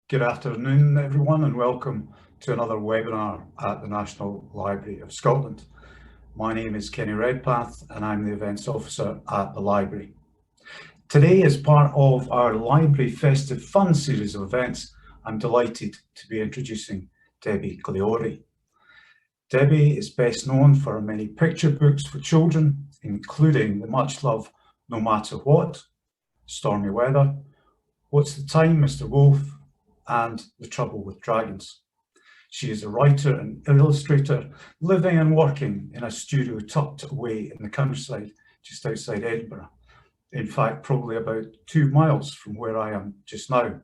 Good afternoon, everyone, and welcome to another webinar at the National Library of Scotland. My name is Kenny Redpath, and I'm the Events Officer at the Library. Today, as part of our Library Festive Fun series of events, I'm delighted to be introducing Debbie Gliori. Debbie is best known for her many picture books for children, including the much-loved No Matter What, Stormy Weather, What's the Time, Mr. Wolf, and The Trouble with Dragons. She is a writer and illustrator living and working in a studio tucked away in the countryside just outside Edinburgh. In fact, probably about 2 miles from where I am just now.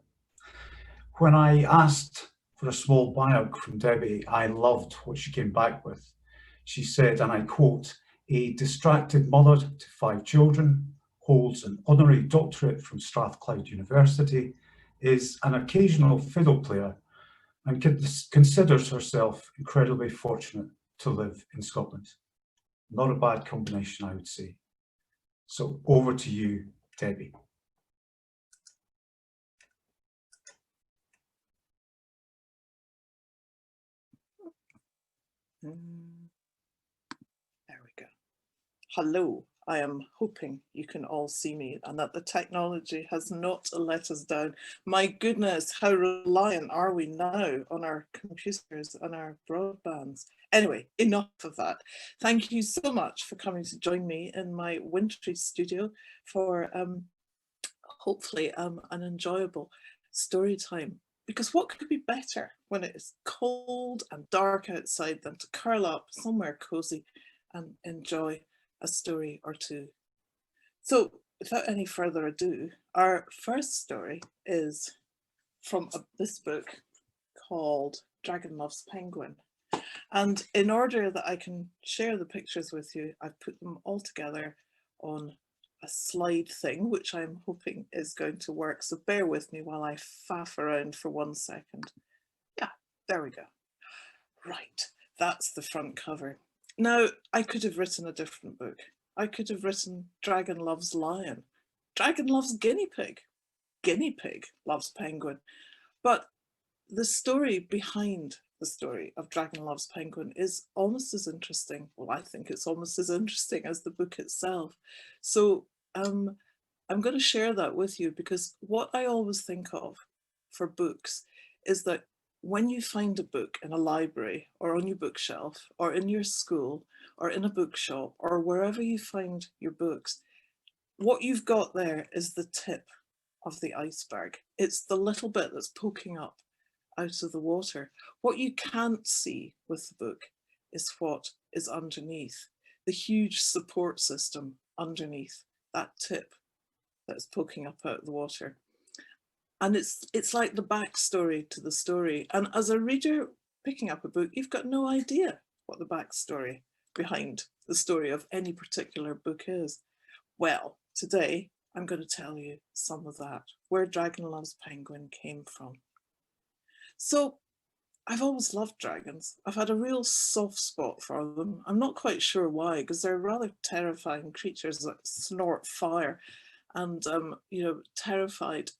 When I asked for a small bio from Debbie, I loved what she came back with. She said, and I quote, "A distracted mother to 5 children, holds an honorary doctorate from Strathclyde University, is an occasional fiddle player, and considers herself incredibly fortunate to live in Scotland." Not a bad combination, I would say. So over to you, Debbie. There we go. Hello, I am hoping you can all see me and that the technology has not let us down. My goodness, how reliant are we now on our computers and our broadbands? Anyway, enough of that. Thank you so much for coming to join me in my wintry studio for hopefully an enjoyable story time. Because what could be better when it is cold and dark outside than to curl up somewhere cozy and enjoy a story or two. So without any further ado, our first story is from this book called Dragon Loves Penguin. And in order that I can share the pictures with you, I've put them all together on a slide thing, which I'm hoping is going to work. So bear with me while I faff around for 1 second. Yeah, there we go. Right, that's the front cover. Now, I could have written a different book. I could have written Dragon Loves Lion. Dragon loves guinea pig. Guinea pig loves penguin. But the story behind the story of Dragon Loves Penguin is almost as interesting. Well, I think it's almost as interesting as the book itself. So I'm going to share that with you, because what I always think of for books is that when you find a book in a library or on your bookshelf or in your school or in a bookshop or wherever you find your books, what you've got there is the tip of the iceberg. It's the little bit that's poking up out of the water. What you can't see with the book is what is underneath, the huge support system underneath that tip that's poking up out of the water. And it's like the backstory to the story. And as a reader picking up a book, you've got no idea what the backstory behind the story of any particular book is. Well, today I'm going to tell you some of that, where Dragon Loves Penguin came from. So I've always loved dragons. I've had a real soft spot for them. I'm not quite sure why, because they're rather terrifying creatures that snort fire and, terrified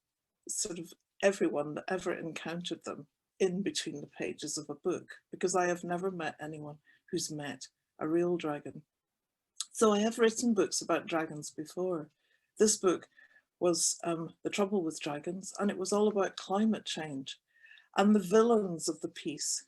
sort of everyone that ever encountered them in between the pages of a book, because I have never met anyone who's met a real dragon. So I have written books about dragons before. This book was The Trouble with Dragons, and it was all about climate change. And the villains of the piece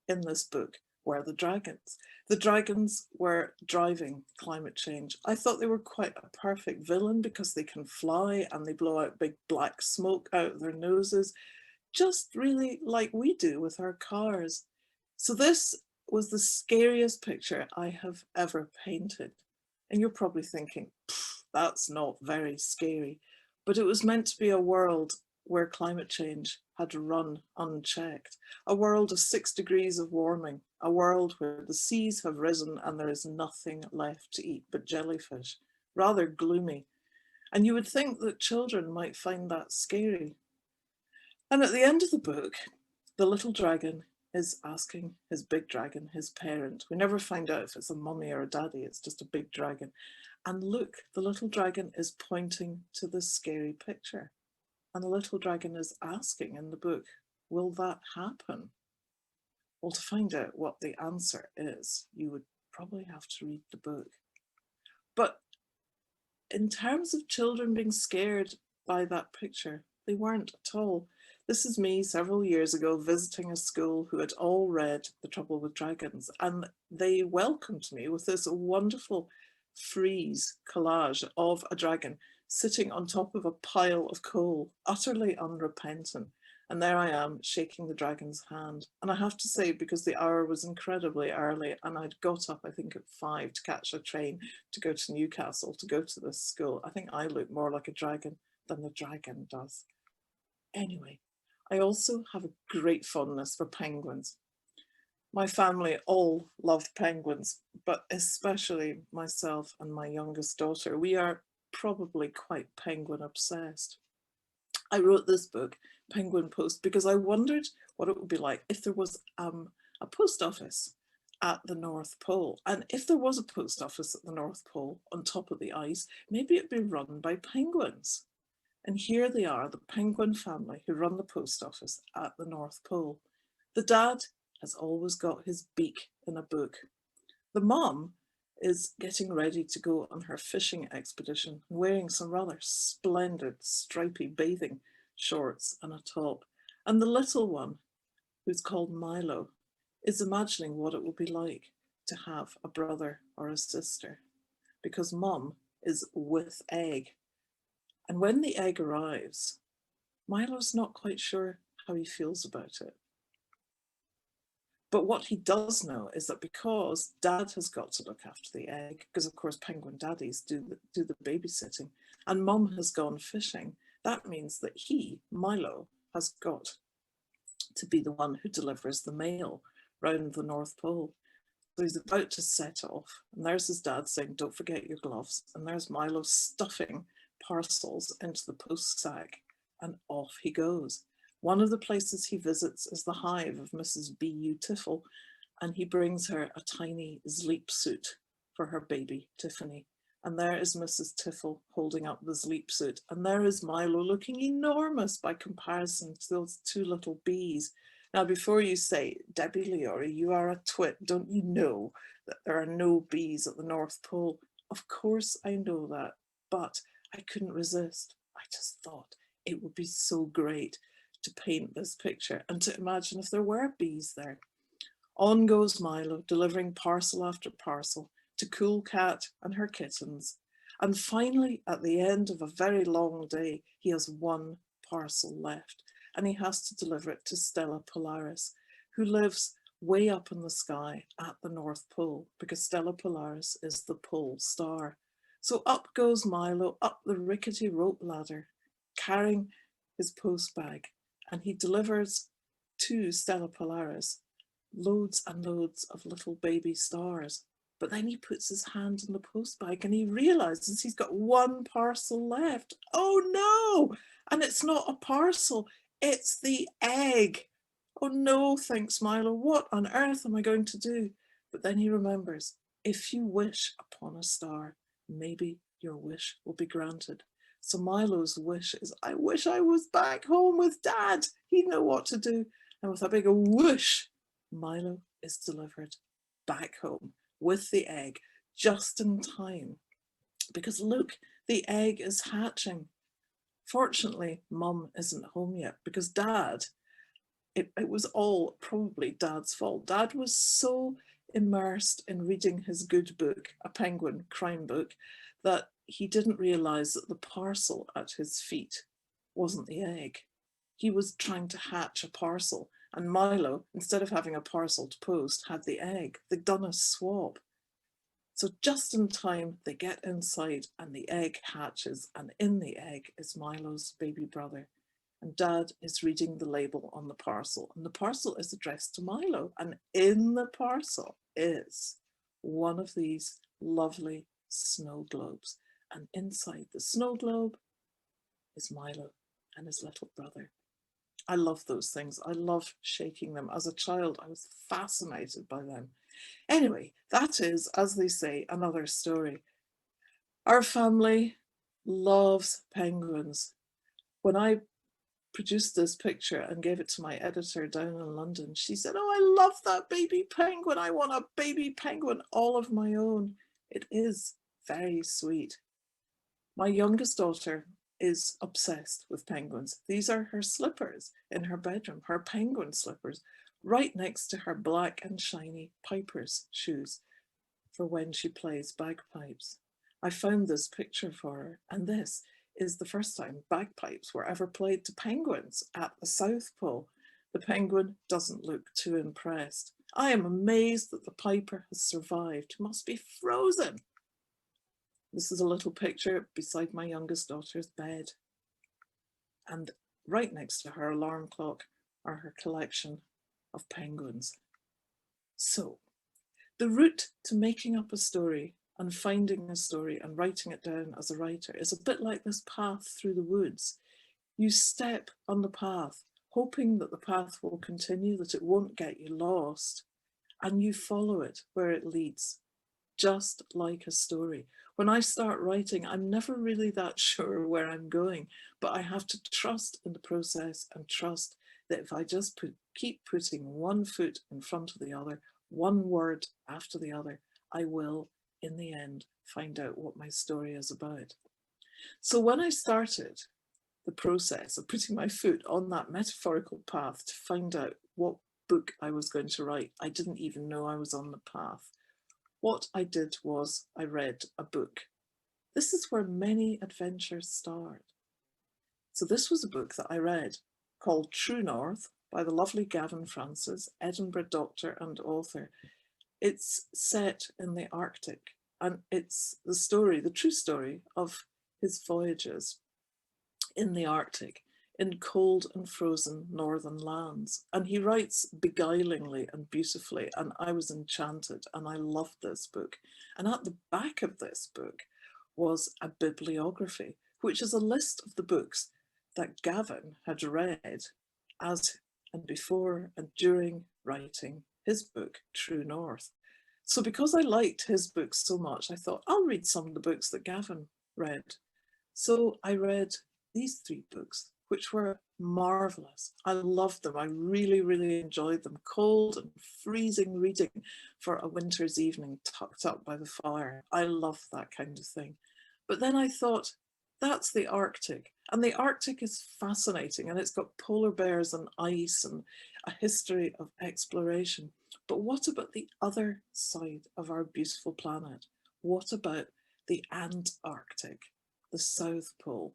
in this book were the dragons. The dragons were driving climate change. I thought they were quite a perfect villain because they can fly and they blow out big black smoke out of their noses, just really like we do with our cars. So this was the scariest picture I have ever painted. And you're probably thinking, that's not very scary. But it was meant to be a world where climate change had run unchecked, a world of 6 degrees of warming, a world where the seas have risen and there is nothing left to eat but jellyfish, rather gloomy. And you would think that children might find that scary. And at the end of the book, the little dragon is asking his big dragon, his parent. We never find out if it's a mummy or a daddy, it's just a big dragon. And look, the little dragon is pointing to this scary picture. And the little dragon is asking in the book, Will that happen? Well, to find out what the answer is, you would probably have to read the book. But in terms of children being scared by that picture, they weren't at all. This is me several years ago visiting a school who had all read The Trouble with Dragons, and they welcomed me with this wonderful frieze collage of a dragon sitting on top of a pile of coal, utterly unrepentant. And there I am shaking the dragon's hand. And I have to say, because the hour was incredibly early and I'd got up, I think, at 5 to catch a train to go to Newcastle to go to this school, I think I look more like a dragon than the dragon does. Anyway, I also have a great fondness for penguins. My family all love penguins, but especially myself and my youngest daughter. We are probably quite penguin obsessed. I wrote this book, Penguin Post, because I wondered what it would be like if there was a post office at the North Pole. And if there was a post office at the North Pole on top of the ice, maybe it'd be run by penguins. And here they are, the penguin family who run the post office at the North Pole. The dad has always got his beak in a book. The mum is getting ready to go on her fishing expedition, wearing some rather splendid stripy bathing shorts and a top. And the little one, who's called Milo, is imagining what it will be like to have a brother or a sister, because mum is with egg. And when the egg arrives, Milo's not quite sure how he feels about it. But what he does know is that because dad has got to look after the egg, because of course penguin daddies do the babysitting, and mum has gone fishing, that means that he, Milo, has got to be the one who delivers the mail round the North Pole. So he's about to set off, and there's his dad saying, "Don't forget your gloves." And there's Milo stuffing parcels into the post sack, and off he goes. One of the places he visits is the hive of Mrs. B.U. Tiffle, and he brings her a tiny sleep suit for her baby, Tiffany. And there is Mrs. Tiffle holding up the sleep suit, and there is Milo looking enormous by comparison to those two little bees. Now, before you say, "Debbie Leori, you are a twit, don't you know that there are no bees at the North Pole?" Of course I know that, but I couldn't resist. I just thought it would be so great to paint this picture and to imagine if there were bees there. On goes Milo, delivering parcel after parcel to Cool Cat and her kittens. And finally, at the end of a very long day, he has one parcel left, and he has to deliver it to Stella Polaris, who lives way up in the sky at the North Pole, because Stella Polaris is the pole star. So up goes Milo, up the rickety rope ladder, carrying his post bag, and he delivers to Stella Polaris loads and loads of little baby stars. But then he puts his hand in the post bag and he realizes he's got one parcel left. Oh no! And it's not a parcel, it's the egg. Oh no, thinks Milo, what on earth am I going to do? But then he remembers, if you wish upon a star, maybe your wish will be granted. So Milo's wish is, I wish I was back home with Dad. He'd know what to do. And with a big whoosh, Milo is delivered back home with the egg just in time. Because look, the egg is hatching. Fortunately, Mum isn't home yet because Dad, it was all probably Dad's fault. Dad was so immersed in reading his good book, a penguin crime book, that he didn't realise that the parcel at his feet wasn't the egg. He was trying to hatch a parcel, and Milo, instead of having a parcel to post, had the egg. They'd done a swap. So just in time, they get inside and the egg hatches, and in the egg is Milo's baby brother. And Dad is reading the label on the parcel, and the parcel is addressed to Milo, and in the parcel is one of these lovely snow globes, and inside the snow globe is Milo and his little brother. I love those things. I love shaking them. As a child, I was fascinated by them. Anyway, that is, as they say, another story. Our family loves penguins. When I produced this picture and gave it to my editor down in London, she said, "Oh, I love that baby penguin. I want a baby penguin all of my own." It is very sweet. My youngest daughter is obsessed with penguins. These are her slippers in her bedroom, her penguin slippers, right next to her black and shiny piper's shoes for when she plays bagpipes. I found this picture for her, and this is the first time bagpipes were ever played to penguins at the South Pole. The penguin doesn't look too impressed. I am amazed that the piper has survived. Must be frozen. This is a little picture beside my youngest daughter's bed. And right next to her alarm clock are her collection of penguins. So, the route to making up a story and finding a story and writing it down as a writer is a bit like this path through the woods. You step on the path, hoping that the path will continue, that it won't get you lost, and you follow it where it leads, just like a story. When I start writing, I'm never really that sure where I'm going, but I have to trust in the process and trust that if I just keep putting one foot in front of the other, one word after the other, I will, in the end, find out what my story is about. So when I started the process of putting my foot on that metaphorical path to find out what book I was going to write, I didn't even know I was on the path. What I did was I read a book. This is where many adventures start. So this was a book that I read called True North by the lovely Gavin Francis, Edinburgh doctor and author. It's set in the Arctic, and it's the story, the true story of his voyages in the Arctic, in cold and frozen northern lands. And he writes beguilingly and beautifully, and I was enchanted and I loved this book. And at the back of this book was a bibliography, which is a list of the books that Gavin had read as and before and during writing his book, True North. So because I liked his books so much, I thought I'll read some of the books that Gavin read. So I read these 3 books, which were marvelous. I loved them. I really, really enjoyed them. Cold and freezing reading for a winter's evening tucked up by the fire. I love that kind of thing. But then I thought, that's the Arctic. And the Arctic is fascinating, and it's got polar bears and ice and a history of exploration. But what about the other side of our beautiful planet? What about the Antarctic, the South Pole?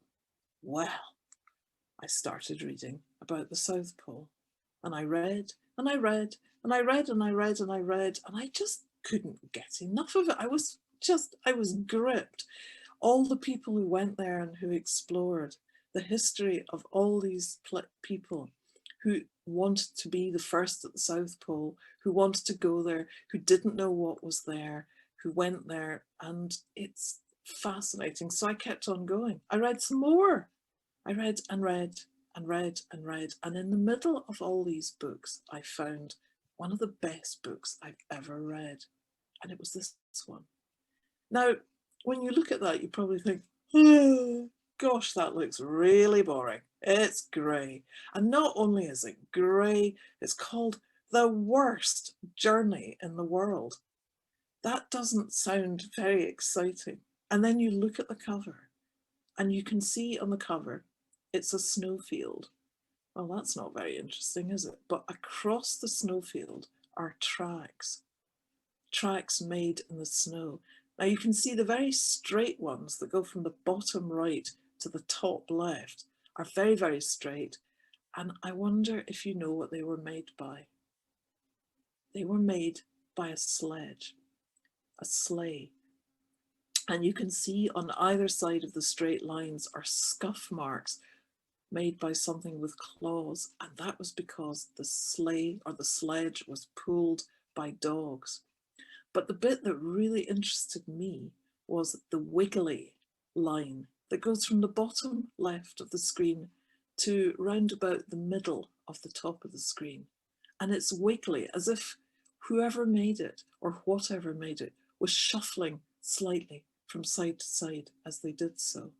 Well, I started reading about the South Pole, and I read and I read and I read and I read and I read, and I just couldn't get enough of it. I was gripped. All the people who went there and who explored, the history of all these people who wanted to be the first at the South Pole, who wanted to go there, who didn't know what was there, who went there, and it's fascinating. So I kept on going. I read some more. I read and read and read and read. And in the middle of all these books, I found one of the best books I've ever read. And it was this one. Now, when you look at that, you probably think, oh, gosh, that looks really boring. It's grey. And not only is it grey, it's called The Worst Journey in the World. That doesn't sound very exciting. And then you look at the cover, and you can see on the cover, it's a snowfield. Well, that's not very interesting, is it? But across the snowfield are tracks made in the snow. Now you can see the very straight ones that go from the bottom right to the top left are very, very straight. And I wonder if you know what they were made by. They were made by a sledge, a sleigh. And you can see on either side of the straight lines are scuff marks made by something with claws. And that was because the sleigh or the sledge was pulled by dogs. But the bit that really interested me was the wiggly line that goes from the bottom left of the screen to round about the middle of the top of the screen. And it's wiggly, as if whoever made it or whatever made it was shuffling slightly from side to side as they did so.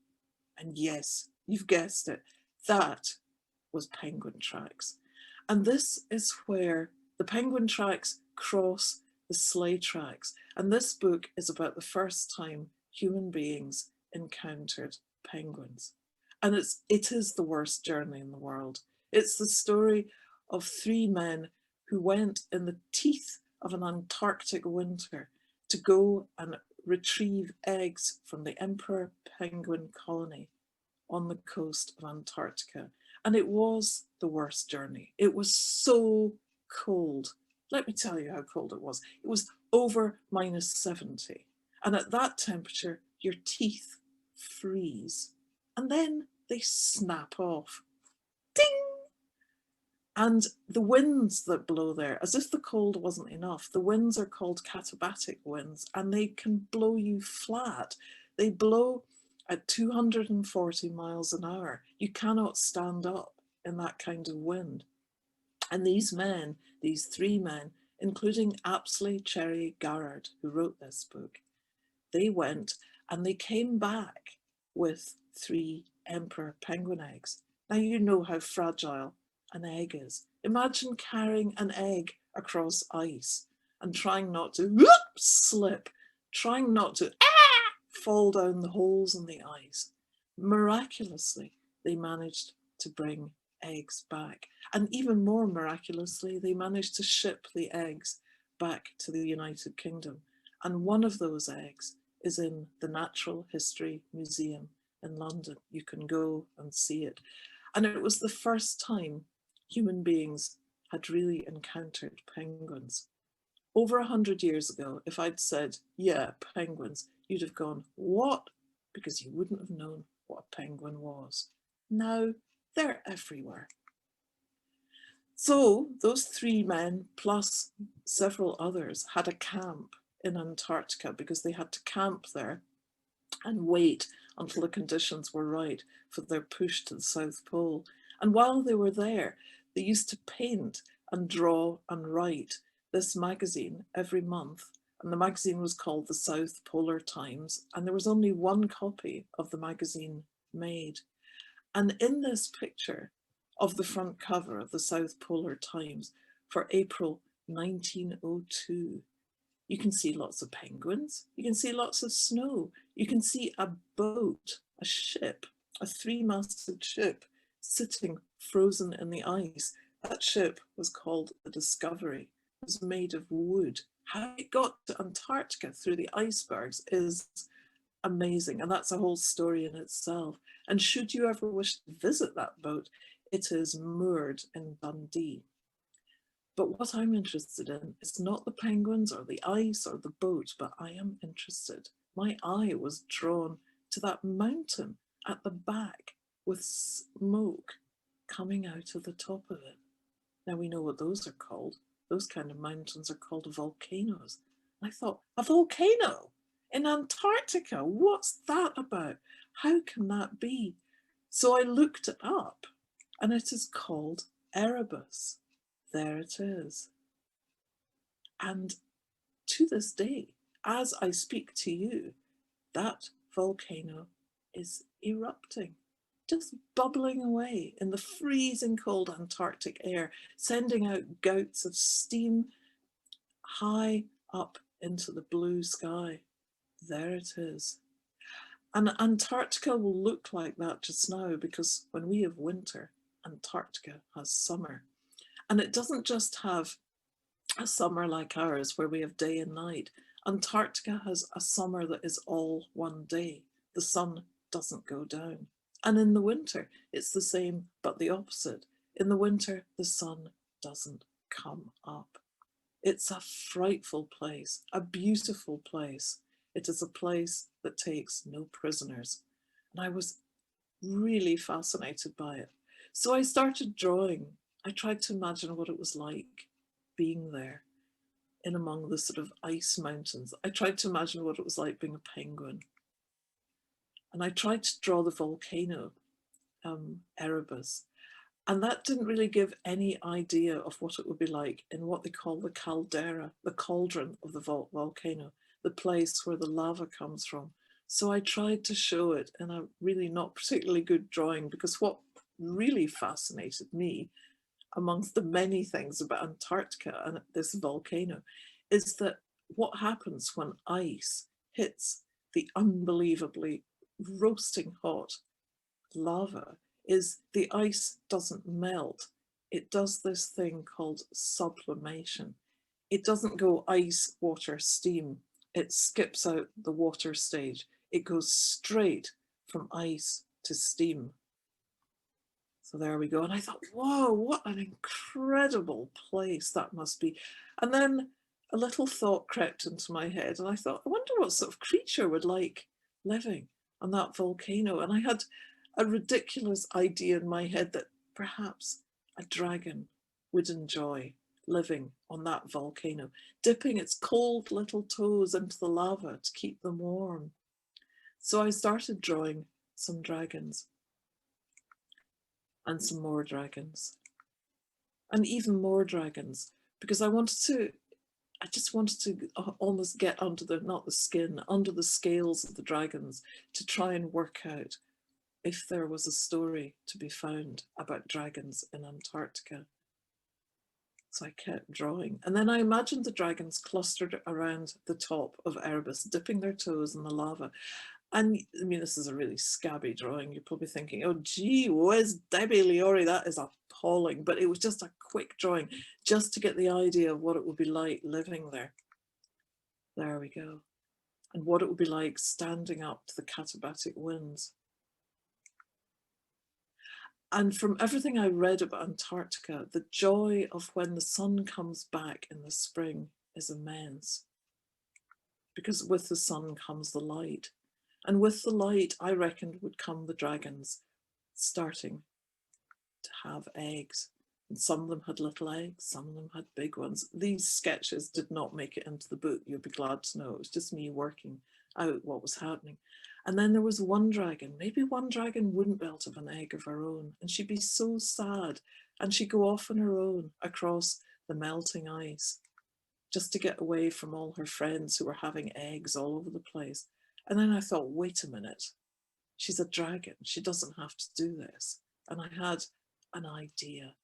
And yes, you've guessed it, that was penguin tracks. And this is where the penguin tracks cross the sleigh tracks. And this book is about the first time human beings encountered penguins. And it is the worst journey in the world. It's the story of three men who went in the teeth of an Antarctic winter to go and retrieve eggs from the emperor penguin colony on the coast of Antarctica. And it was the worst journey. It was so cold. Let me tell you how cold it was. It was over -70. And at that temperature, your teeth freeze. And then they snap off. Ding! And the winds that blow there, as if the cold wasn't enough, the winds are called katabatic winds, and they can blow you flat. They blow at 240 miles an hour. You cannot stand up in that kind of wind. And these men, these three men, including Apsley Cherry Garrard, who wrote this book, they went and they came back with 3 emperor penguin eggs. Now you know how fragile an egg is. Imagine carrying an egg across ice and trying not to slip, trying not to fall down the holes in the ice. Miraculously, they managed to bring eggs back. And even more miraculously, they managed to ship the eggs back to the United Kingdom. And one of those eggs is in the Natural History Museum in London. You can go and see it. And it was the first time human beings had really encountered penguins. Over 100 years ago, if I'd said, yeah, penguins, you'd have gone, what? Because you wouldn't have known what a penguin was. Now they're everywhere. So those 3 men plus several others had a camp in Antarctica because they had to camp there and wait until the conditions were right for their push to the South Pole. And while they were there, they used to paint and draw and write this magazine every month. And the magazine was called the South Polar Times. And there was only 1 copy of the magazine made. And in this picture of the front cover of the South Polar Times for April 1902, you can see lots of penguins, you can see lots of snow, you can see a boat, a ship, a 3-masted ship sitting frozen in the ice. That ship was called the Discovery. It was made of wood. How it got to Antarctica through the icebergs is amazing, and that's a whole story in itself. And should you ever wish to visit that boat, it is moored in Dundee. But what I'm interested in is not the penguins or the ice or the boat, but I am interested. My eye was drawn to that mountain at the back with smoke coming out of the top of it. Now we know what those are called. Those kind of mountains are called volcanoes. I thought, a volcano in Antarctica? What's that about? How can that be? So I looked it up, and it is called Erebus. There it is. And to this day, as I speak to you, that volcano is erupting, just bubbling away in the freezing cold Antarctic air, sending out gouts of steam high up into the blue sky. There it is. And Antarctica will look like that just now, because when we have winter, Antarctica has summer. And it doesn't just have a summer like ours where we have day and night. Antarctica has a summer that is all one day. The sun doesn't go down. And in the winter, it's the same, but the opposite. In the winter, the sun doesn't come up. It's a frightful place, a beautiful place. It is a place that takes no prisoners. And I was really fascinated by it. So I started drawing. I tried to imagine what it was like being there in among the sort of ice mountains. I tried to imagine what it was like being a penguin. And I tried to draw the volcano, Erebus. And that didn't really give any idea of what it would be like in what they call the caldera, the cauldron of the volcano, the place where the lava comes from. So I tried to show it in a really not particularly good drawing, because what really fascinated me, amongst the many things about Antarctica and this volcano, is that what happens when ice hits the unbelievably roasting hot lava is the ice doesn't melt. It does this thing called sublimation. It doesn't go ice, water, steam. It skips out the water stage. It goes straight from ice to steam. So there we go. And I thought, whoa, what an incredible place that must be. And then a little thought crept into my head, and I thought, I wonder what sort of creature would like living on that volcano. And I had a ridiculous idea in my head that perhaps a dragon would enjoy living on that volcano, dipping its cold little toes into the lava to keep them warm. So I started drawing some dragons, and some more dragons, and even more dragons, because I just wanted to almost get under the, not the skin, under the scales of the dragons, to try and work out if there was a story to be found about dragons in Antarctica. So I kept drawing, and then I imagined the dragons clustered around the top of Erebus, dipping their toes in the lava. And I mean, this is a really scabby drawing. You're probably thinking, oh, gee whiz, Debbie Leori, that is appalling. But it was just a quick drawing, just to get the idea of what it would be like living there. There we go. And what it would be like standing up to the katabatic winds. And from everything I read about Antarctica, the joy of when the sun comes back in the spring is immense, because with the sun comes the light. And with the light, I reckoned, would come the dragons starting to have eggs. And some of them had little eggs, some of them had big ones. These sketches did not make it into the book, you'll be glad to know. It was just me working out what was happening. And then there was one dragon. Maybe one dragon wouldn't be able to have an egg of her own, and she'd be so sad. And she'd go off on her own across the melting ice, just to get away from all her friends who were having eggs all over the place. And then I thought, wait a minute, she's a dragon. She doesn't have to do this. And I had an idea.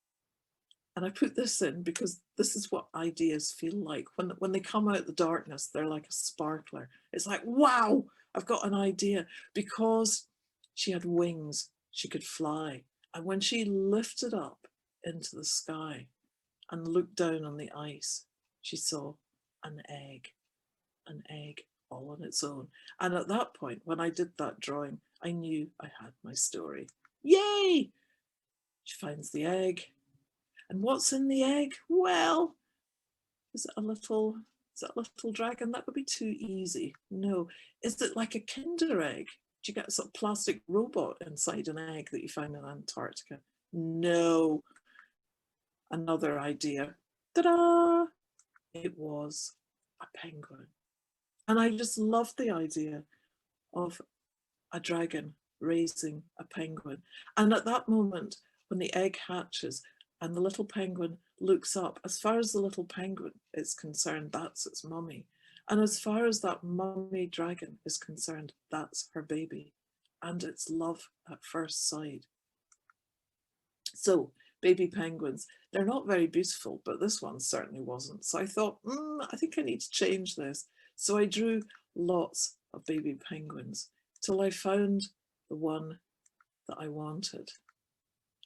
And I put this in because this is what ideas feel like. When they come out the darkness, they're like a sparkler. It's like, wow, I've got an idea. Because she had wings, she could fly. And when she lifted up into the sky and looked down on the ice, she saw an egg all on its own. And at that point, when I did that drawing, I knew I had my story. Yay! She finds the egg. And what's in the egg? Well, is it a little dragon? That would be too easy. No. Is it like a Kinder egg? Do you get a sort of plastic robot inside an egg that you find in Antarctica? No. Another idea. Ta-da! It was a penguin. And I just loved the idea of a dragon raising a penguin. And at that moment, when the egg hatches and the little penguin looks up, as far as the little penguin is concerned, that's its mummy. And as far as that mummy dragon is concerned, that's her baby. And it's love at first sight. So baby penguins, they're not very beautiful, but this one certainly wasn't. So I thought, I think I need to change this. So I drew lots of baby penguins till I found the one that I wanted.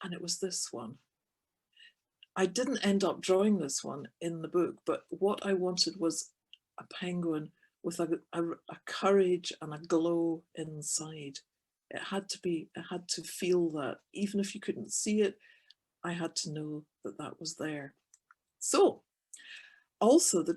And it was this one. I didn't end up drawing this one in the book, but what I wanted was a penguin with a courage and a glow inside. It had to feel that. Even if you couldn't see it, I had to know that that was there. So also the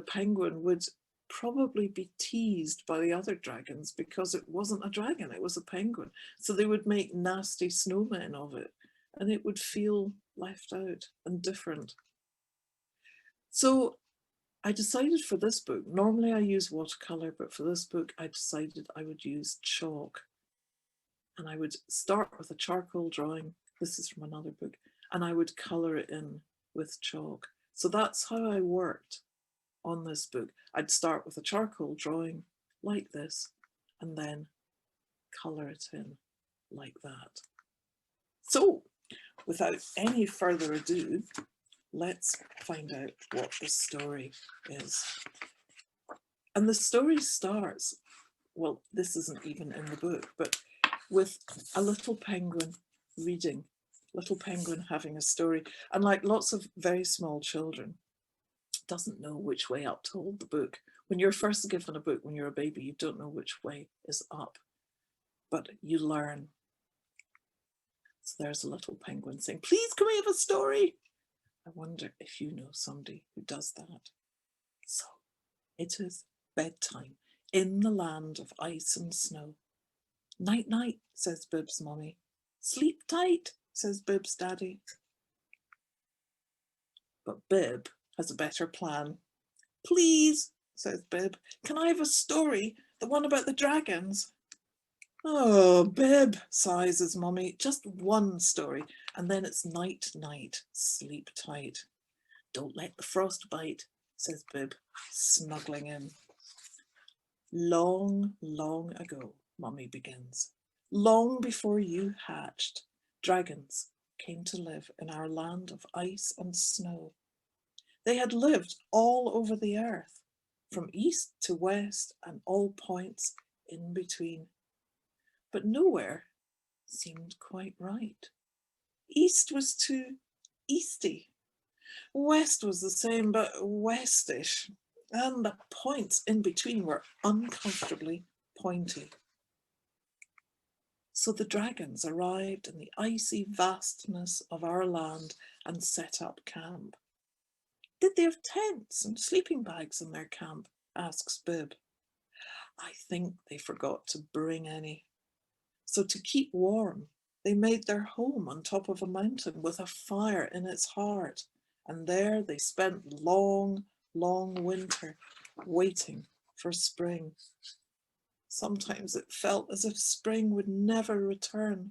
penguin would probably be teased by the other dragons because it wasn't a dragon, it was a penguin. So they would make nasty snowmen of it and it would feel left out and different. So I decided for this book, normally I use watercolor, but for this book I decided I would use chalk. And I would start with a charcoal drawing. This is from another book, and I would color it in with chalk. So that's how I worked on this book. I'd start with a charcoal drawing like this, and then color it in like that. So, without any further ado, let's find out what the story is. And the story starts, well, this isn't even in the book, but with a little penguin reading, little penguin having a story. And like lots of very small children, doesn't know which way up to hold the book. When you're first given a book, when you're a baby, you don't know which way is up, but you learn. So there's a little penguin saying, please can we have a story? I wonder if you know somebody who does that. So it is bedtime in the land of ice and snow. Night, night, says Bib's mummy. Sleep tight, says Bib's daddy. But Bib has a better plan. Please, says Bib, can I have a story? The one about the dragons? Oh, Bib, sighs his mummy, just one story, and then it's night, night, sleep tight. Don't let the frost bite, says Bib, snuggling in. Long, long ago, Mummy begins, long before you hatched, dragons came to live in our land of ice and snow. They had lived all over the earth, from east to west and all points in between. But nowhere seemed quite right. East was too easty. West was the same, but westish. And the points in between were uncomfortably pointy. So the dragons arrived in the icy vastness of our land and set up camp. Did they have tents and sleeping bags in their camp? Asks Bib. I think they forgot to bring any. So to keep warm, they made their home on top of a mountain with a fire in its heart. And there they spent long, long winter waiting for spring. Sometimes it felt as if spring would never return.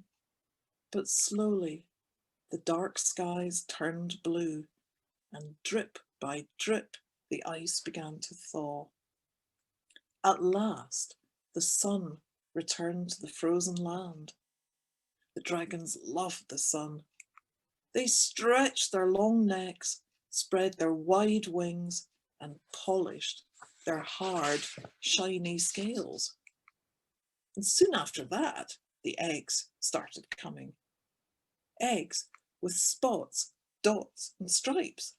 But slowly, the dark skies turned blue, and drip by drip, the ice began to thaw. At last, the sun returned to the frozen land. The dragons loved the sun. They stretched their long necks, spread their wide wings, and polished their hard, shiny scales. And soon after that, the eggs started coming. Eggs with spots, dots, and stripes.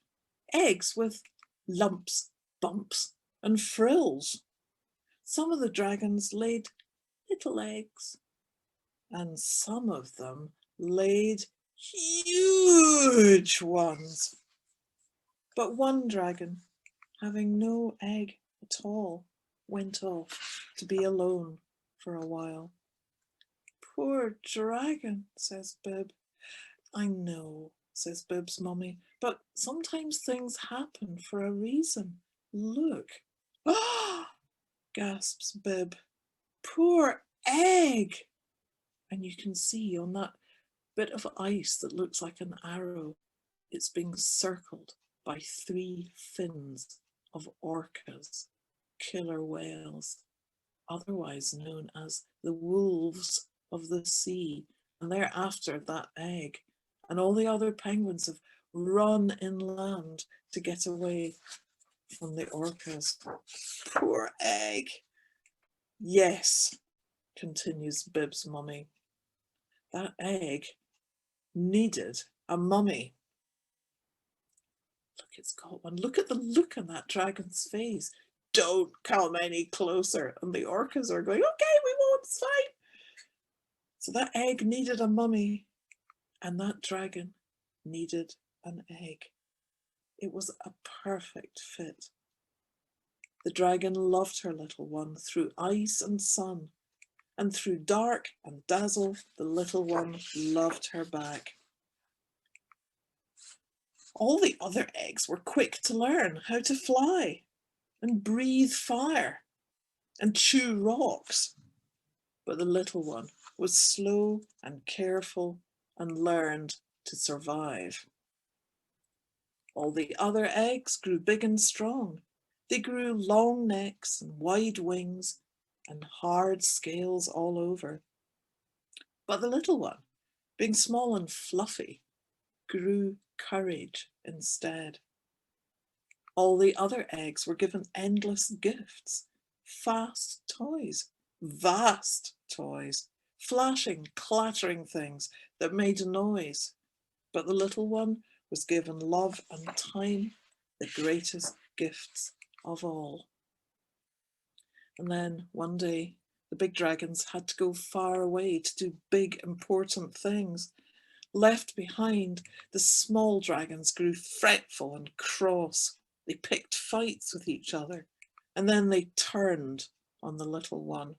Eggs with lumps, bumps, and frills. Some of the dragons laid little eggs, and some of them laid huge ones. But one dragon, having no egg at all, went off to be alone for a while. Poor dragon, says Bib. I know, says Bib's mummy, but sometimes things happen for a reason. Look. Ah, gasps Bib. Poor egg. And you can see on that bit of ice that looks like an arrow, it's being circled by 3 fins of orcas, killer whales, otherwise known as the wolves of the sea. And they're after that egg. And all the other penguins have run inland to get away from the orcas. Poor egg. Yes, continues Bib's mummy. That egg needed a mummy. Look, it's got one. Look at the look on that dragon's face. Don't come any closer. And the orcas are going, okay, we won't, it's fine. So that egg needed a mummy, and that dragon needed an egg. It was a perfect fit. The dragon loved her little one through ice and sun, and through dark and dazzle, the little one loved her back. All the other eggs were quick to learn how to fly and breathe fire and chew rocks. But the little one was slow and careful and learned to survive. All the other eggs grew big and strong. They grew long necks and wide wings and hard scales all over. But the little one being small and fluffy, grew courage instead. All the other eggs were given endless gifts, fast toys, vast toys, flashing, clattering things that made a noise. But the little one was given love and time, the greatest gifts of all. And then one day, the big dragons had to go far away to do big, important things. Left behind, the small dragons grew fretful and cross. They picked fights with each other, and then they turned on the little one.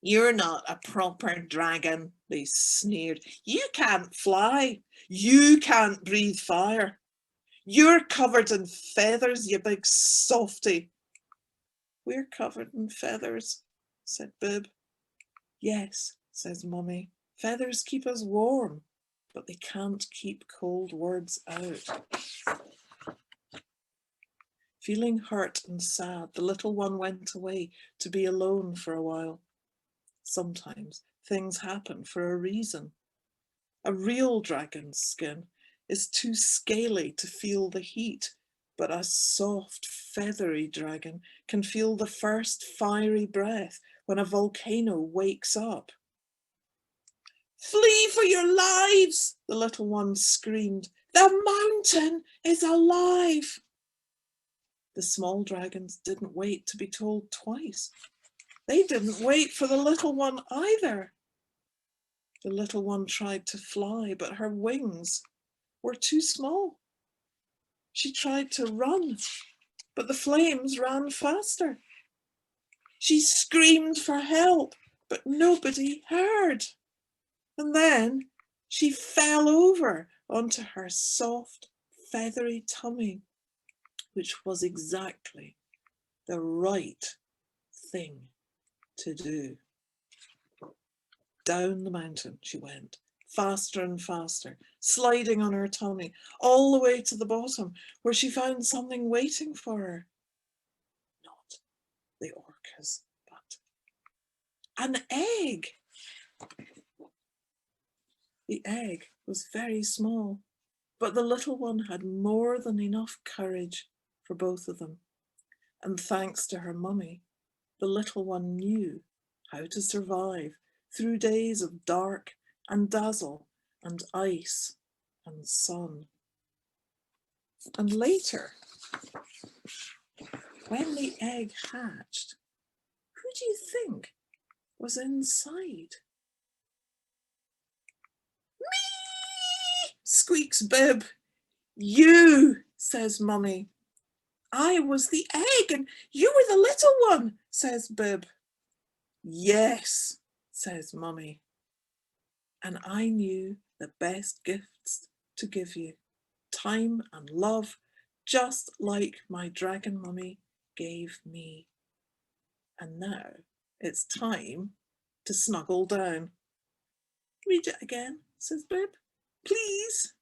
"You're not a proper dragon," they sneered. "You can't fly. You can't breathe fire. You're covered in feathers, you big softy." "We're covered in feathers," said Bib. "Yes," says Mummy, "feathers keep us warm, but they can't keep cold words out." Feeling hurt and sad, the little one went away to be alone for a while. Sometimes things happen for a reason. A real dragon's skin is too scaly to feel the heat, but a soft, feathery dragon can feel the first fiery breath when a volcano wakes up. "Flee for your lives!" the little one screamed. "The mountain is alive!" The small dragons didn't wait to be told twice. They didn't wait for the little one either. The little one tried to fly, but her wings were too small. She tried to run, but the flames ran faster. She screamed for help, but nobody heard. And then she fell over onto her soft, feathery tummy, which was exactly the right thing to do. Down the mountain she went, faster and faster, sliding on her tummy, all the way to the bottom, where she found something waiting for her. Not the orcas, but an egg. The egg was very small, but the little one had more than enough courage for both of them. And thanks to her mummy, the little one knew how to survive through days of dark and dazzle and ice and sun. And later, when the egg hatched, who do you think was inside? "Me!" squeaks Bib. "You," says Mummy. "I was the egg and you were the little one," says Bib. "Yes," says Mummy. "And I knew the best gifts to give you, time and love, just like my dragon mummy gave me. And now it's time to snuggle down." "Read it again," says Bib, "please."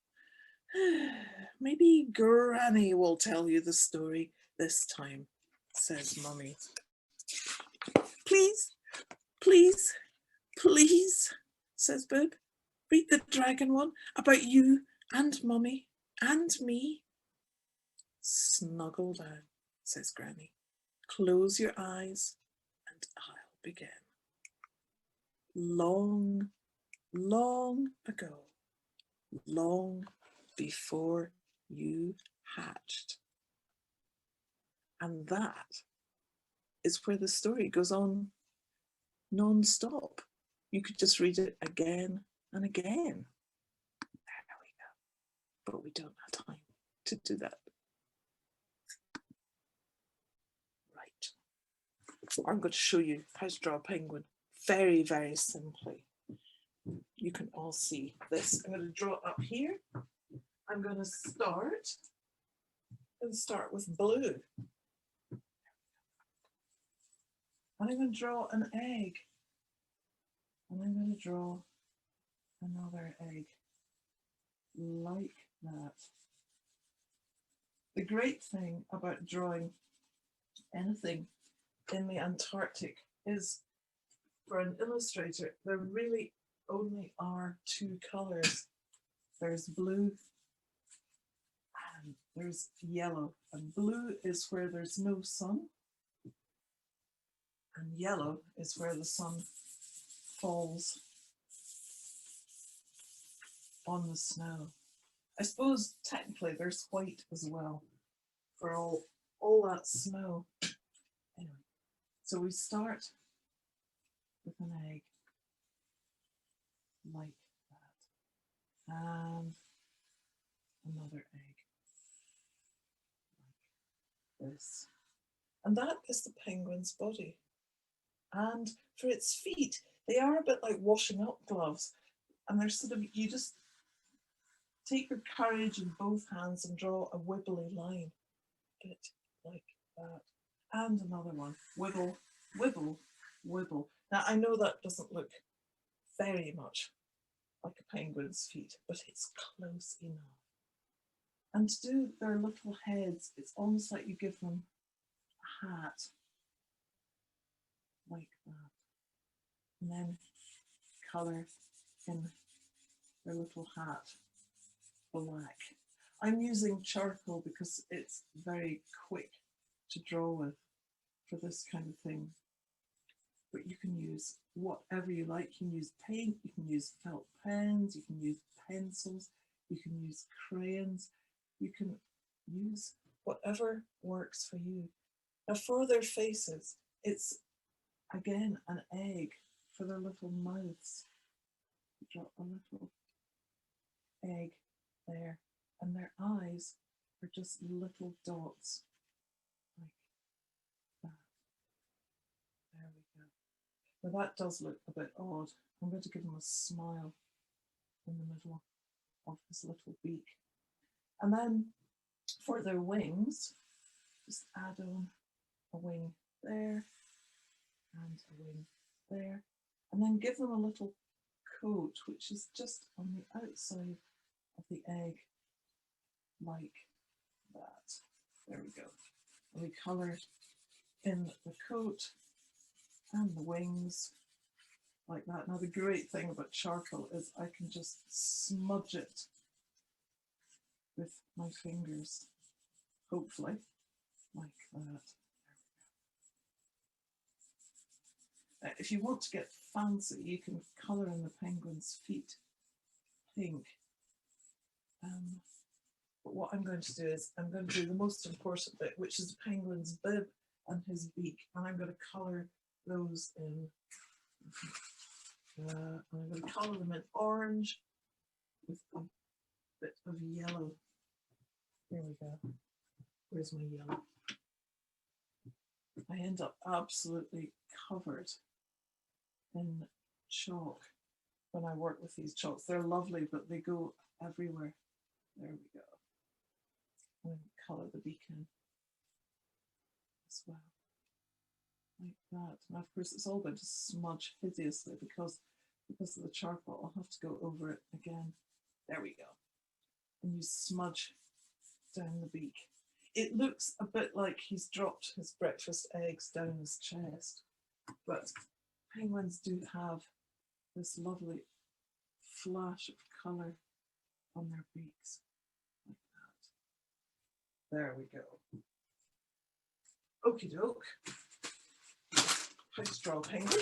"Maybe Granny will tell you the story this time," says Mummy. "Please, please, please," says Bib. "Read the dragon one about you and Mummy and me." "Snuggle down," says Granny. "Close your eyes and I'll begin. Long, long ago, long before you hatched." And that is where the story goes on non-stop. You could just read it again and again. There we go. But we don't have time to do that. Right. I'm going to show you how to draw a penguin very, very simply. You can all see this. I'm going to draw up here. I'm going to start with blue. And I'm going to draw an egg. And I'm going to draw another egg like that. The great thing about drawing anything in the Antarctic is, for an illustrator, there really only are two colours. There's blue and there's yellow. And blue is where there's no sun. And yellow is where the sun falls on the snow. I suppose technically there's white as well for all that snow. Anyway, so we start with an egg like that, and another egg like this. And that is the penguin's body. And for its feet, they are a bit like washing up gloves. And they're sort of, you just take your courage in both hands and draw a wibbly line, a bit like that. And another one, wiggle, wiggle, wiggle. Now I know that doesn't look very much like a penguin's feet, but it's close enough. And to do their little heads, it's almost like you give them a hat, like that. And then colour in their little hat black. I'm using charcoal because it's very quick to draw with for this kind of thing. But you can use whatever you like. You can use paint, you can use felt pens, you can use pencils, you can use crayons, you can use whatever works for you. Now for their faces, it's again an egg for their little mouths. Drop a little egg there, and their eyes are just little dots like that. There we go. Now that does look a bit odd. I'm going to give them a smile in the middle of this little beak. And then for their wings, just add on a wing there and a wing there, and then give them a little coat, which is just on the outside of the egg, like that. There we go. And we colour in the coat and the wings like that. Now the great thing about charcoal is I can just smudge it with my fingers, hopefully, like that. If you want to get fancy, you can colour in the penguin's feet pink. But what I'm going to do is I'm going to do the most important bit, which is the penguin's bib and his beak, and I'm going to colour those in. I'm going to colour them in orange with a bit of yellow. There we go. Where's my yellow? I end up absolutely covered in chalk when I work with these chalks. They're lovely, but they go everywhere. There we go. And colour the beak in as well, like that. And of course it's all going to smudge hideously because of the charcoal. I'll have to go over it again. There we go. And you smudge down the beak. It looks a bit like he's dropped his breakfast eggs down his chest, but penguins do have this lovely flash of colour on their beaks, like that. There we go. Okie doke. How to draw a penguin. I'm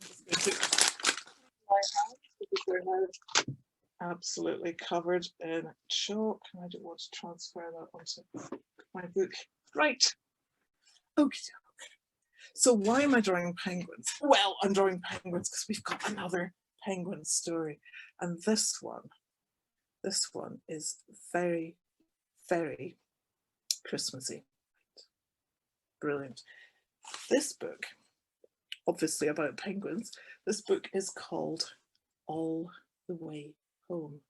just going to put my hands because they're now absolutely covered in chalk, and I don't want to transfer that onto my book. Right. Okie doke. So why am I drawing penguins? Well, I'm drawing penguins because we've got another penguin story, and this one is very, very Christmassy. Brilliant. This book, obviously about penguins, this book is called All the Way Home.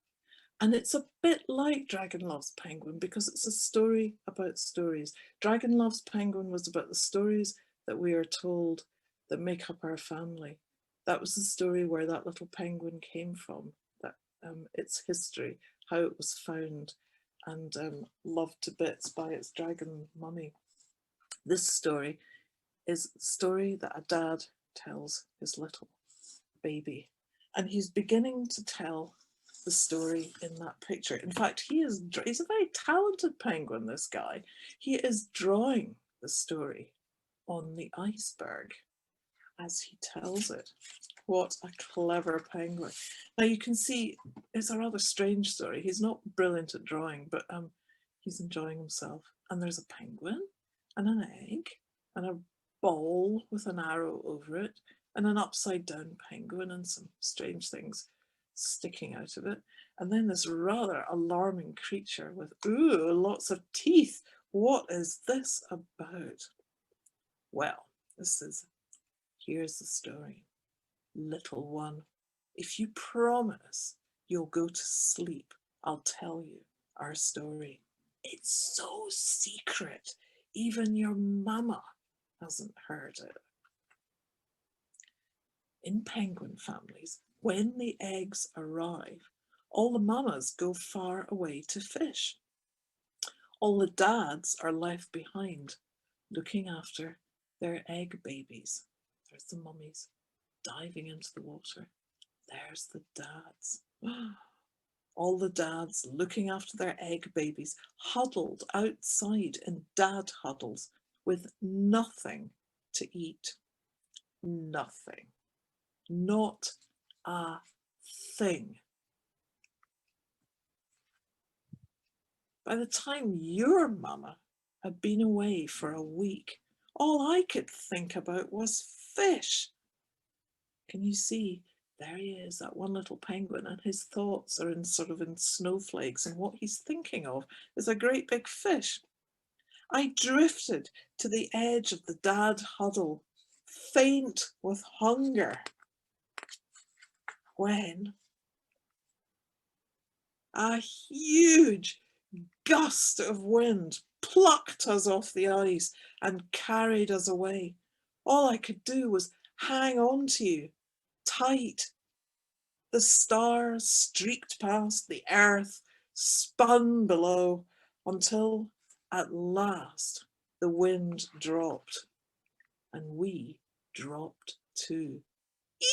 And it's a bit like Dragon Loves Penguin because it's a story about stories. Dragon Loves Penguin was about the stories that we are told that make up our family. That was the story where that little penguin came from, that its history, how it was found and loved to bits by its dragon mummy. This story is the story that a dad tells his little baby, and he's beginning to tell the story in that picture. In fact, he's a very talented penguin, this guy. He is drawing the story on the iceberg as he tells it. What a clever penguin. Now you can see it's a rather strange story. He's not brilliant at drawing, but he's enjoying himself. And there's a penguin and an egg and a ball with an arrow over it and an upside down penguin and some strange things sticking out of it. And then this rather alarming creature with, ooh, lots of teeth. What is this about? Well, here's the story. Little one, if you promise you'll go to sleep, I'll tell you our story. It's so secret, even your mama hasn't heard it. In penguin families, when the eggs arrive, all the mamas go far away to fish. All the dads are left behind, looking after their egg babies. There's the mummies diving into the water. There's the dads. All the dads looking after their egg babies, huddled outside in dad huddles with nothing to eat. Nothing. Not a thing. By the time your mama had been away for a week, all I could think about was fish. Can you see? There he is, that one little penguin, and his thoughts are in snowflakes, and what he's thinking of is a great big fish. I drifted to the edge of the dad huddle, faint with hunger, when a huge gust of wind plucked us off the ice and carried us away. All I could do was hang on to you tight. The stars streaked past, the earth spun below, until at last the wind dropped and we dropped too. Eek!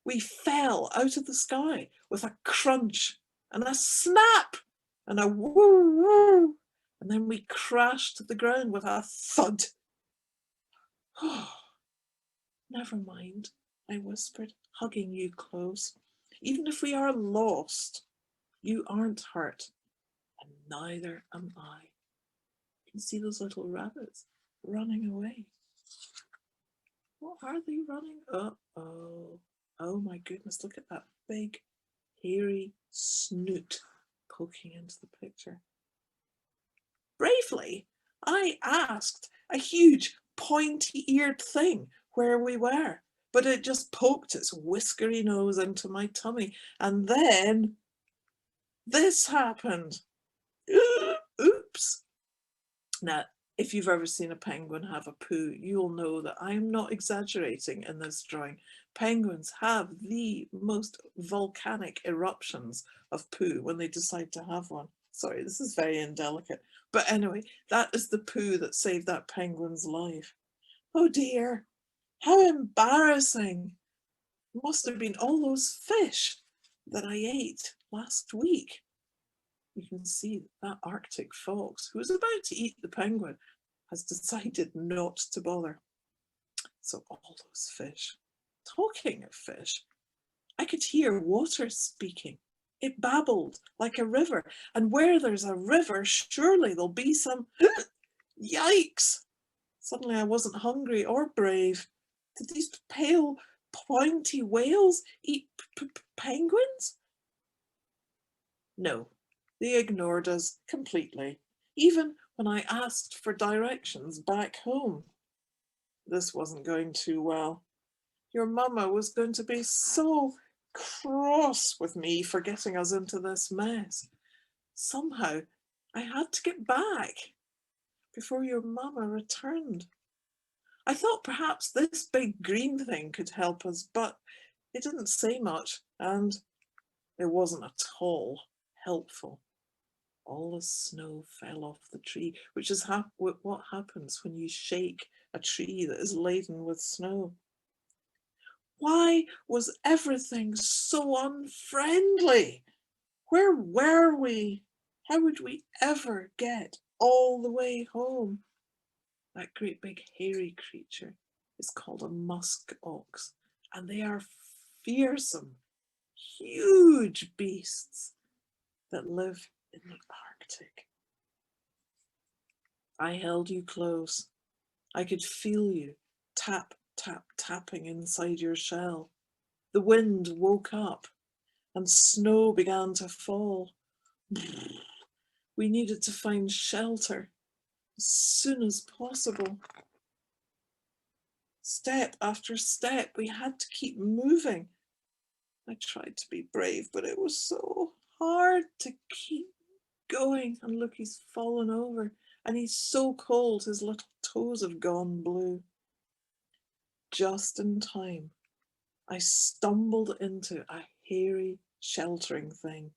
We fell out of the sky with a crunch and a snap and a woo woo, and then we crashed to the ground with a thud. Oh, never mind, I whispered, hugging you close. Even if we are lost, you aren't hurt, and neither am I. You can see those little rabbits running away. What are they running? Uh-oh. Oh my goodness, look at that big, hairy snoot poking into the picture. Bravely, I asked a huge, pointy-eared thing where we were, but it just poked its whiskery nose into my tummy, and then this happened. Oops. Now, if you've ever seen a penguin have a poo, you'll know that I'm not exaggerating in this drawing. Penguins have the most volcanic eruptions of poo when they decide to have one. Sorry, this is very indelicate. But anyway, that is the poo that saved that penguin's life. Oh dear, how embarrassing. It must have been all those fish that I ate last week. You can see that Arctic fox, who was about to eat the penguin, has decided not to bother. So all those fish. Talking of fish, I could hear water speaking. It babbled like a river, and where there's a river, surely there'll be some... Yikes! Suddenly I wasn't hungry or brave. Did these pale, pointy whales eat penguins? No. They ignored us completely, even when I asked for directions back home. This wasn't going too well. Your mama was going to be so cross with me for getting us into this mess. Somehow I had to get back before your mama returned. I thought perhaps this big green thing could help us, but it didn't say much, and it wasn't at all helpful. All the snow fell off the tree, which is what happens when you shake a tree that is laden with snow. Why was everything so unfriendly? Where were we? How would we ever get all the way home? That great big hairy creature is called a musk ox, and they are fearsome, huge beasts that live in the Arctic. I held you close. I could feel you tap, tap, tapping inside your shell. The wind woke up and snow began to fall. We needed to find shelter as soon as possible. Step after step, we had to keep moving. I tried to be brave, but it was so hard to keep going. And look, he's fallen over and he's so cold, his little toes have gone blue. Just in time, I stumbled into a hairy, sheltering thing.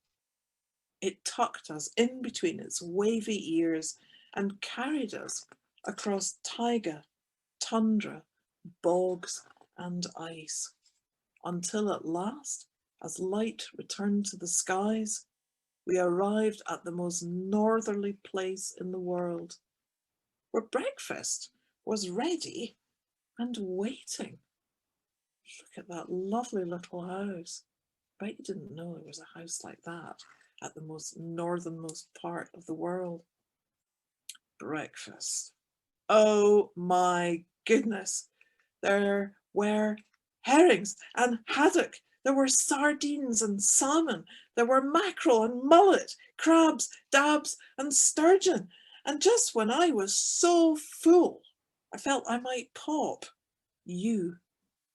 It tucked us in between its wavy ears and carried us across taiga, tundra, bogs and ice, until at last, as light returned to the skies, we arrived at the most northerly place in the world, where breakfast was ready and waiting. Look at that lovely little house. I bet you didn't know there was a house like that at the most northernmost part of the world. Breakfast. Oh my goodness. There were herrings and haddock. There were sardines and salmon. There were mackerel and mullet, crabs, dabs and sturgeon. And just when I was so full, I felt I might pop, you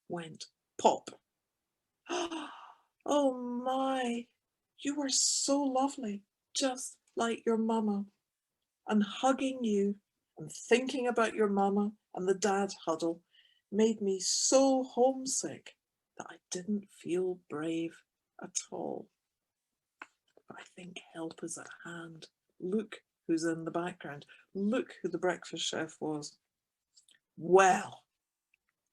went pop. Oh my, you were so lovely, just like your mama. And hugging you and thinking about your mama and the dad huddle made me so homesick that I didn't feel brave at all. But I think help is at hand. Look who's in the background. Look who the breakfast chef was. Well,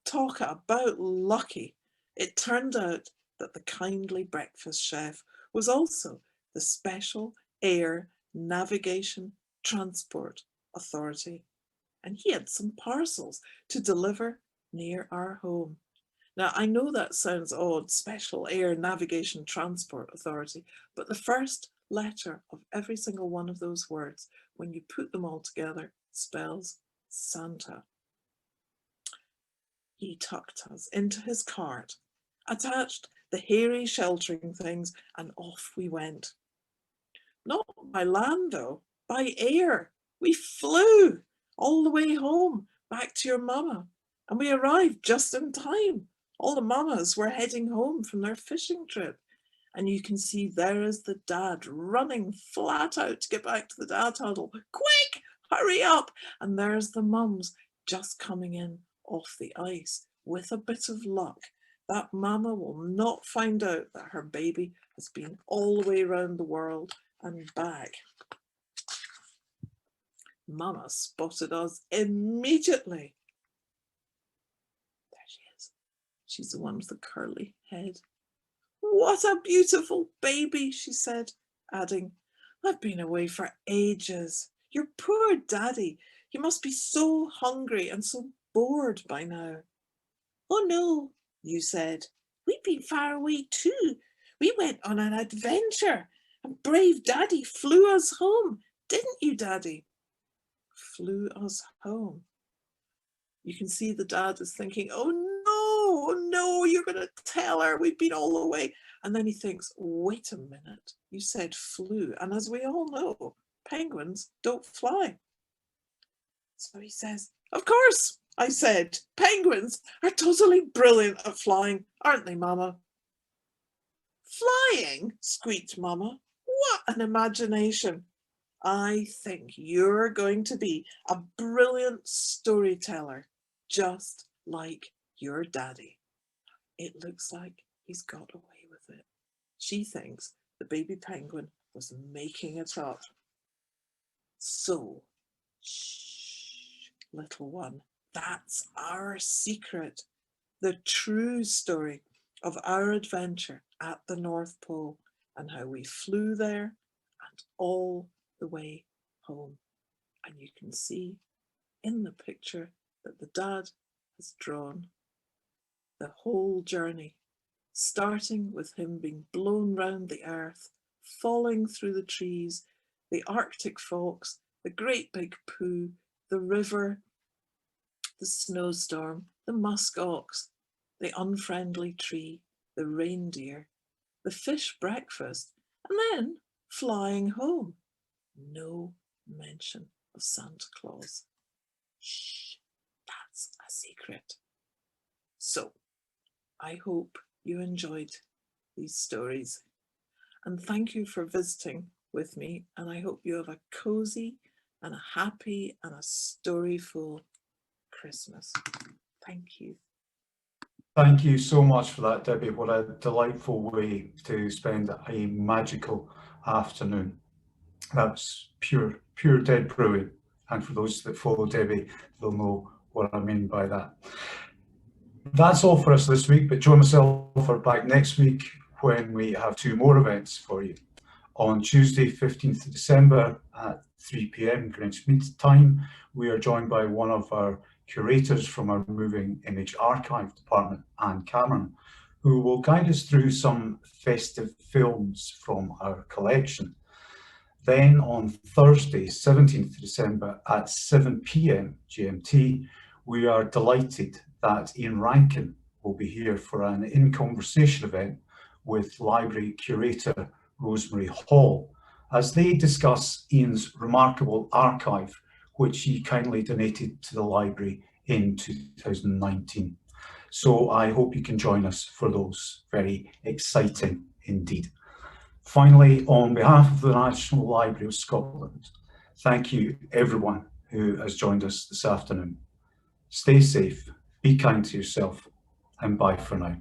talk about lucky. It turned out that the kindly breakfast chef was also the Special Air Navigation Transport Authority, and he had some parcels to deliver near our home. Now, I know that sounds odd, Special Air Navigation Transport Authority, but the first letter of every single one of those words, when you put them all together, spells Santa. He tucked us into his cart, attached the hairy sheltering things, and off we went. Not by land though, by air. We flew all the way home, back to your mama, and we arrived just in time. All the mamas were heading home from their fishing trip, and you can see there is the dad running flat out to get back to the dad huddle. Quick, hurry up! And there's the mums just coming in off the ice. With a bit of luck, that mama will not find out that her baby has been all the way around the world and back. Mama spotted us immediately. There she is. She's the one with the curly head. What a beautiful baby, she said, adding, I've been away for ages. Your poor daddy. He must be so hungry and so bored by now. Oh no, you said. We've been far away too. We went on an adventure and brave daddy flew us home. Didn't you, daddy? Flew us home. You can see the dad is thinking, oh no, you're going to tell her we've been all the way. And then he thinks, wait a minute, you said flew. And as we all know, penguins don't fly. So he says, of course, I said, penguins are totally brilliant at flying, aren't they, Mama? Flying, squeaked Mama. What an imagination. I think you're going to be a brilliant storyteller, just like your daddy. It looks like he's got away with it. She thinks the baby penguin was making it up. So, shh, little one, That's our secret, the true story of our adventure at the North Pole and how we flew there and all the way home. And you can see in the picture that the dad has drawn the whole journey, starting with him being blown round the earth, falling through the trees, the Arctic fox, the great big poo, the river, the snowstorm, the musk ox, the unfriendly tree, the reindeer, the fish breakfast, and then flying home. No mention of Santa Claus. Shh, that's a secret. So, I hope you enjoyed these stories, and thank you for visiting with me, and I hope you have a cozy and a happy and a storyful Christmas. Thank you. Thank you so much for that, Debbie. What a delightful way to spend a magical afternoon. That's pure dead brewing. And for those that follow Debbie, they'll know what I mean by that. That's all for us this week, but Joe and myself are back next week when we have 2 more events for you. On Tuesday, 15th of December at 3 p.m. Greenwich Mean Time, we are joined by one of our curators from our Moving Image Archive department, Anne Cameron, who will guide us through some festive films from our collection. Then on Thursday, 17th of December at 7 p.m. GMT, we are delighted that Ian Rankin will be here for an In Conversation event with library curator Rosemary Hall, as they discuss Ian's remarkable archive, which he kindly donated to the library in 2019. So I hope you can join us for those. Very exciting indeed. Finally, on behalf of the National Library of Scotland, thank you everyone who has joined us this afternoon. Stay safe, be kind to yourself, and bye for now.